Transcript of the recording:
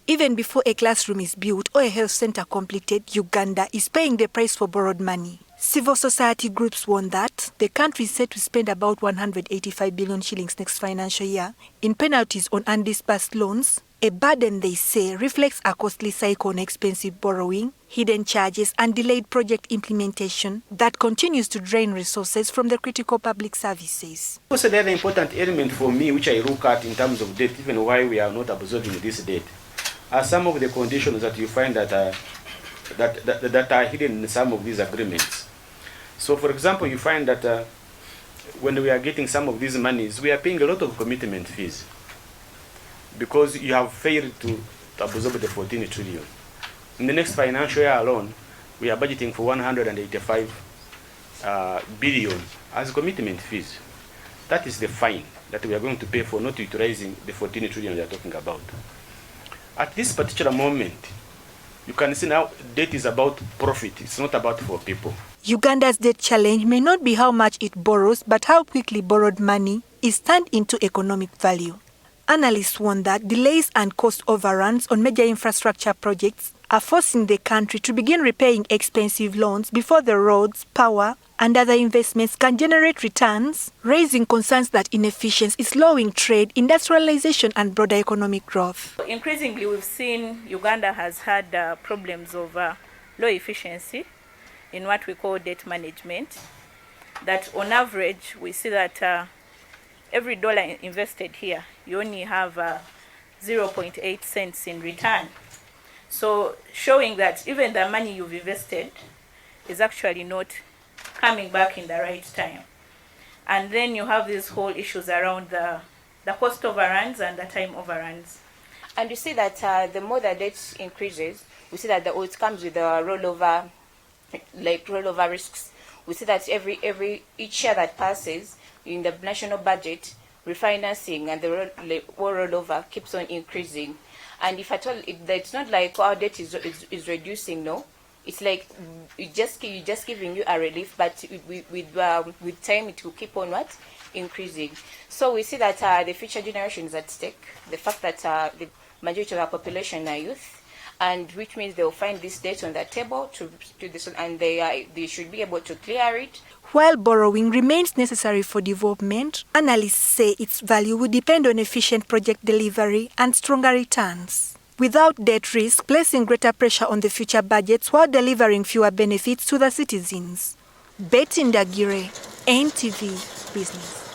Even before a classroom is built or a health center completed, Uganda is paying the price for borrowed money. Civil society groups warn that the country is set to spend about 185 billion shillings next financial year in penalties on undisbursed loans, a burden they say reflects a costly cycle on expensive borrowing, hidden charges and delayed project implementation that continues to drain resources from the critical public services. Also, the other important element for me which I look at in terms of debt, even why we are not absorbing this debt, are some of the conditions that you find that are hidden in some of these agreements. So, for example, you find that when we are getting some of these monies, we are paying a lot of commitment fees because you have failed to absorb the 14 trillion. In the next financial year alone, we are budgeting for 185 billion as commitment fees. That is the fine that we are going to pay for not utilizing the 14 trillion we are talking about. At this particular moment, you can see now debt is about profit. It's not about for people. Uganda's debt challenge may not be how much it borrows, but how quickly borrowed money is turned into economic value. Analysts warn that delays and cost overruns on major infrastructure projects are forcing the country to begin repaying expensive loans before the roads, power, and other investments can generate returns, raising concerns that inefficiency is slowing trade, industrialization, and broader economic growth. Increasingly, we've seen Uganda has had problems of low efficiency in what we call debt management. That on average, we see that every dollar invested here, you only have 0.8 cents in return. So showing that even the money you've invested is actually not coming back in the right time. And then you have these whole issues around the cost overruns and the time overruns. And you see that the more the debt increases, we see that it comes with the rollover risks. We see that each year that passes in the national budget, refinancing and the rollover keeps on increasing. And if at all, it's not like our debt is reducing, no. It's like you're just giving you a relief, but with time it will keep on increasing. So we see that the future generations at stake. The fact that the majority of our population are youth, and which means they will find this debt on the table and they should be able to clear it. While borrowing remains necessary for development, analysts say its value will depend on efficient project delivery and stronger returns, without debt risk placing greater pressure on the future budgets while delivering fewer benefits to the citizens. Ndagire, NTV Business.